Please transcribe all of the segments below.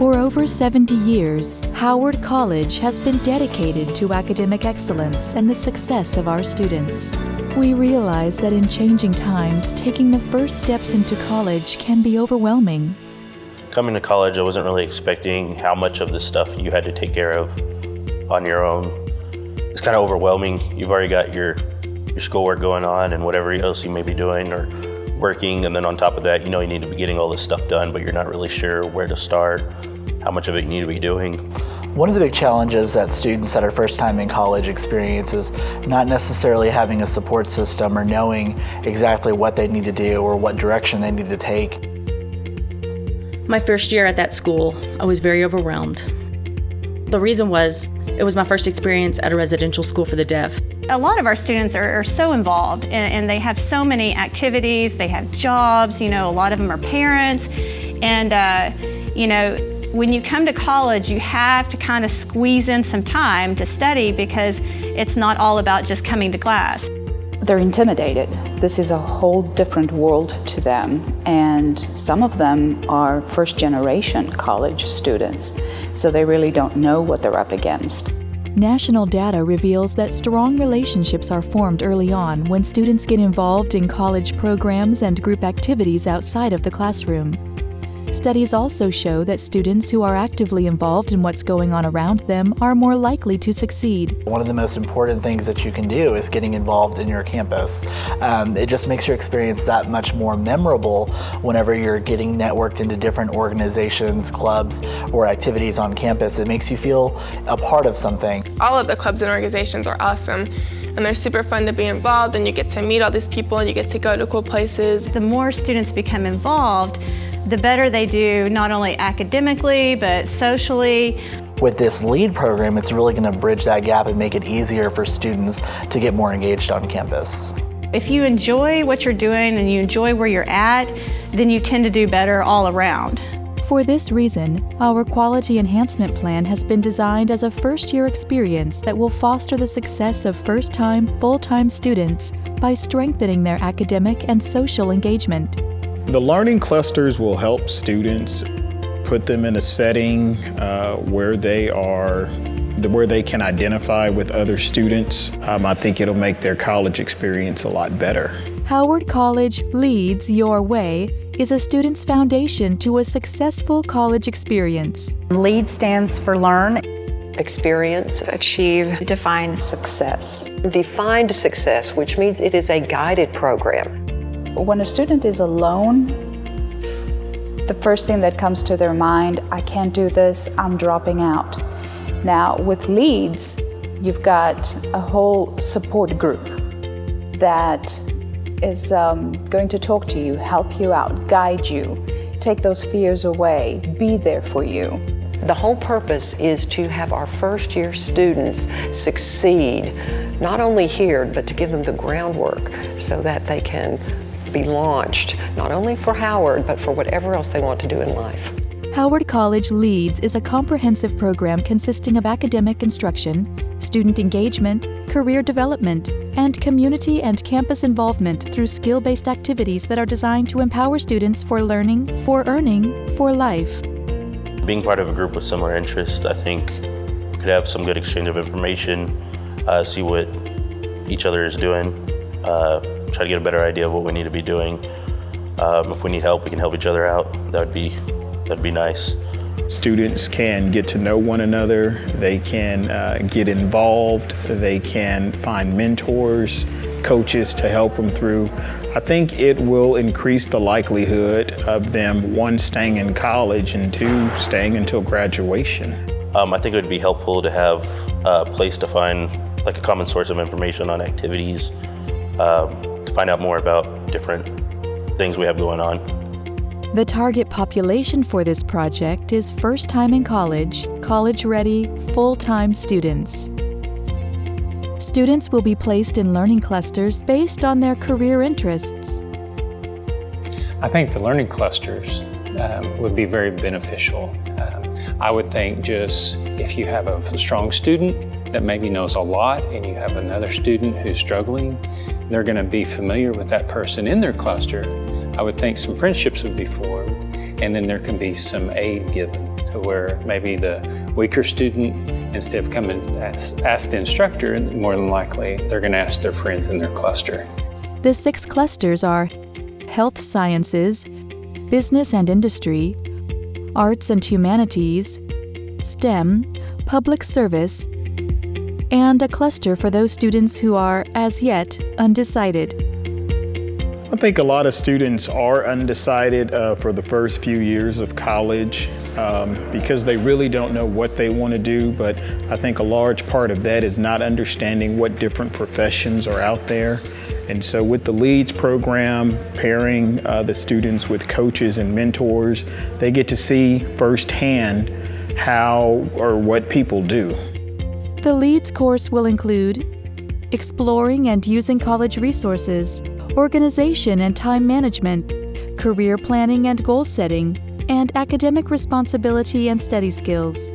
For over 70 years, Howard College has been dedicated to academic excellence and the success of our students. We realize that in changing times, taking the first steps into college can be overwhelming. Coming to college, I wasn't really expecting how much of this stuff you had to take care of on your own. It's kind of overwhelming. You've already got your schoolwork going on and whatever else you may be doing or working, and then on top of that, you know you need to be getting all this stuff done, but you're not really sure where to start, how much of it you need to be doing. One of the big challenges that students that are first time in college experience is not necessarily having a support system or knowing exactly what they need to do or what direction they need to take. My first year at that school, I was very overwhelmed. The reason was, it was my first experience at a residential school for the deaf. A lot of our students are so involved and they have so many activities, they have jobs, a lot of them are parents, and when you come to college, you have to kind of squeeze in some time to study because it's not all about just coming to class. They're intimidated. This is a whole different world to them, and some of them are first-generation college students, so they really don't know what they're up against. National data reveals that strong relationships are formed early on when students get involved in college programs and group activities outside of the classroom. Studies also show that students who are actively involved in what's going on around them are more likely to succeed. One of the most important things that you can do is getting involved in your campus. It just makes your experience that much more memorable whenever you're getting networked into different organizations, clubs, or activities on campus. It makes you feel a part of something. All of the clubs and organizations are awesome, and they're super fun to be involved, and you get to meet all these people and you get to go to cool places. The more students become involved, the better they do, not only academically, but socially. With this LEAD program, it's really going to bridge that gap and make it easier for students to get more engaged on campus. If you enjoy what you're doing and you enjoy where you're at, then you tend to do better all around. For this reason, our Quality Enhancement Plan has been designed as a first-year experience that will foster the success of first-time, full-time students by strengthening their academic and social engagement. The learning clusters will help students put them in a setting where they can identify with other students. I think it'll make their college experience a lot better. Howard College Leads Your Way is a student's foundation to a successful college experience. LEAD stands for Learn, Experience, Achieve, Define, Success. Defined success, which means it is a guided program. When a student is alone, the first thing that comes to their mind, I can't do this, I'm dropping out. Now with LEADS, you've got a whole support group that is going to talk to you, help you out, guide you, take those fears away, be there for you. The whole purpose is to have our first year students succeed, not only here, but to give them the groundwork so that they can be launched, not only for Howard, but for whatever else they want to do in life. Howard College Leads is a comprehensive program consisting of academic instruction, student engagement, career development, and community and campus involvement through skill-based activities that are designed to empower students for learning, for earning, for life. Being part of a group with similar interests, I think we could have some good exchange of information, see what each other is doing, try to get a better idea of what we need to be doing. If we need help, we can help each other out. That'd be nice. Students can get to know one another, they can get involved, they can find mentors, coaches to help them through. I think it will increase the likelihood of them, one, staying in college, and two, staying until graduation. I think it would be helpful to have a place to find like a common source of information on activities, to find out more about different things we have going on. The target population for this project is first-time in college, college-ready, full-time students. Students will be placed in learning clusters based on their career interests. I think the learning clusters would be very beneficial. I would think just if you have a strong student that maybe knows a lot and you have another student who's struggling, they're going to be familiar with that person in their cluster. I would think some friendships would be formed, and then there can be some aid given where maybe the weaker student, instead of coming ask the instructor, more than likely they're going to ask their friends in their cluster. The 6 clusters are health sciences, business and industry, arts and humanities, STEM, public service, and a cluster for those students who are, as yet, undecided. I think a lot of students are undecided for the first few years of college because they really don't know what they want to do, but I think a large part of that is not understanding what different professions are out there. And so with the LEADS program, pairing the students with coaches and mentors, they get to see firsthand how or what people do. The LEADS course will include exploring and using college resources, organization and time management, career planning and goal setting, and academic responsibility and study skills.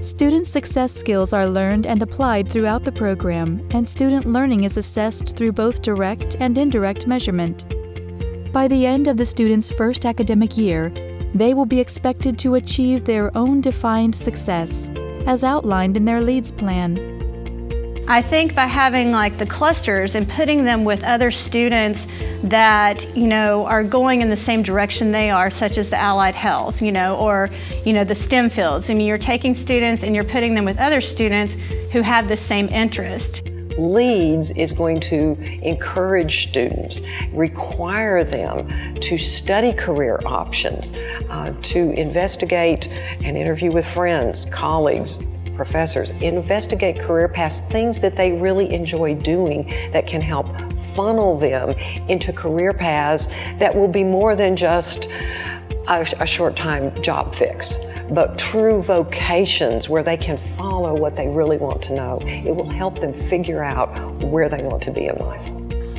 Student success skills are learned and applied throughout the program, and student learning is assessed through both direct and indirect measurement. By the end of the student's first academic year, they will be expected to achieve their own defined success, as outlined in their LEADS plan. I think by having like the clusters and putting them with other students that, are going in the same direction they are, such as the allied health, or, the STEM fields. I mean, you're taking students and you're putting them with other students who have the same interest. LEADS is going to encourage students, require them to study career options, to investigate and interview with friends, colleagues, professors, investigate career paths, things that they really enjoy doing that can help funnel them into career paths that will be more than just a short-time job fix, but true vocations where they can follow what they really want to know. It will help them figure out where they want to be in life.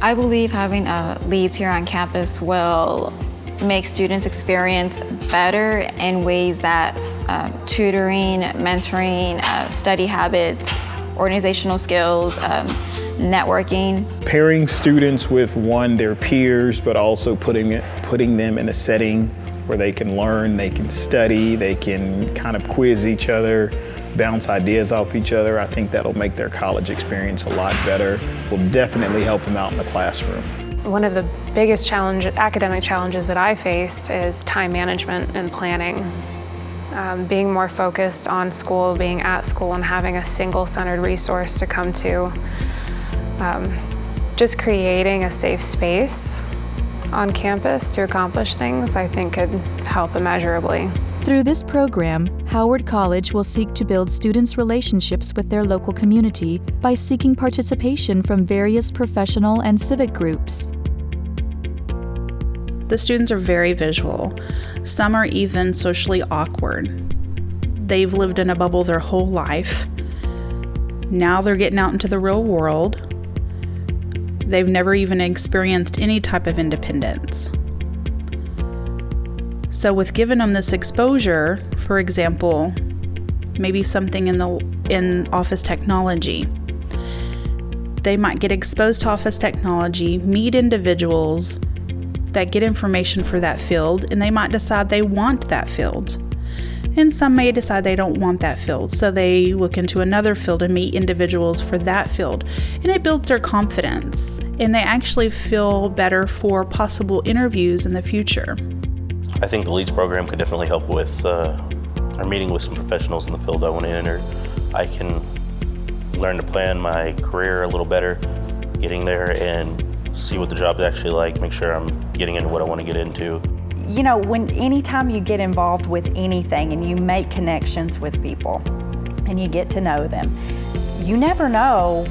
I believe having LEADS here on campus will make students experience better in ways that tutoring, mentoring, study habits, organizational skills, networking. Pairing students with their peers, but also putting them in a setting where they can learn, they can study, they can kind of quiz each other, bounce ideas off each other. I think that'll make their college experience a lot better. Will definitely help them out in the classroom. One of the biggest academic challenges that I face is time management and planning. Being more focused on school, being at school, and having a single-centered resource to come to. Just creating a safe space on campus to accomplish things, I think could help immeasurably. Through this program, Howard College will seek to build students' relationships with their local community by seeking participation from various professional and civic groups. The students are very visual. Some are even socially awkward. They've lived in a bubble their whole life. Now they're getting out into the real world. They've never even experienced any type of independence. So with giving them this exposure, for example, maybe something in office technology, they might get exposed to office technology, meet individuals that get information for that field, and they might decide they want that field. And some may decide they don't want that field, so they look into another field and meet individuals for that field. And it builds their confidence, and they actually feel better for possible interviews in the future. I think the LEADS program could definitely help with our meeting with some professionals in the field I want to enter. I can learn to plan my career a little better, getting there and see what the job's actually like, make sure I'm getting into what I want to get into. Anytime you get involved with anything and you make connections with people and you get to know them, you never know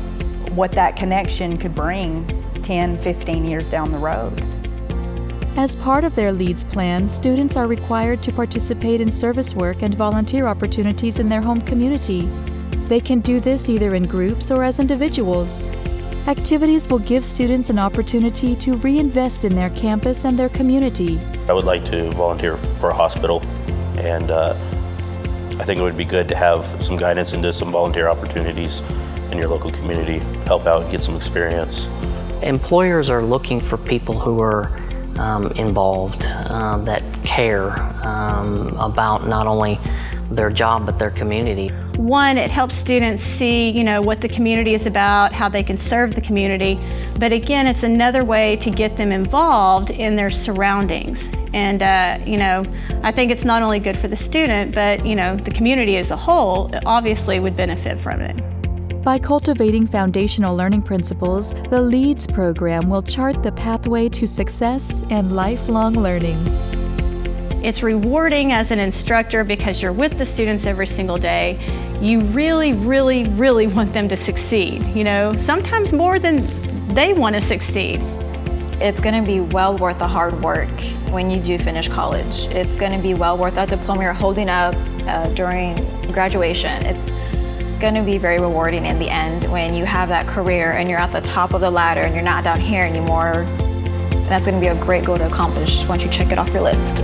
what that connection could bring 10, 15 years down the road. As part of their LEADS plan, students are required to participate in service work and volunteer opportunities in their home community. They can do this either in groups or as individuals. Activities will give students an opportunity to reinvest in their campus and their community. I would like to volunteer for a hospital, and I think it would be good to have some guidance into some volunteer opportunities in your local community, help out, get some experience. Employers are looking for people who are involved, that care about not only their job but their community. One, it helps students see, what the community is about, how they can serve the community. But again, it's another way to get them involved in their surroundings. And, I think it's not only good for the student, but, the community as a whole obviously would benefit from it. By cultivating foundational learning principles, the LEADS program will chart the pathway to success and lifelong learning. It's rewarding as an instructor because you're with the students every single day. You really, really, really want them to succeed, sometimes more than they want to succeed. It's going to be well worth the hard work when you do finish college. It's going to be well worth that diploma you're holding up during graduation. It's going to be very rewarding in the end when you have that career and you're at the top of the ladder and you're not down here anymore. That's going to be a great goal to accomplish once you check it off your list.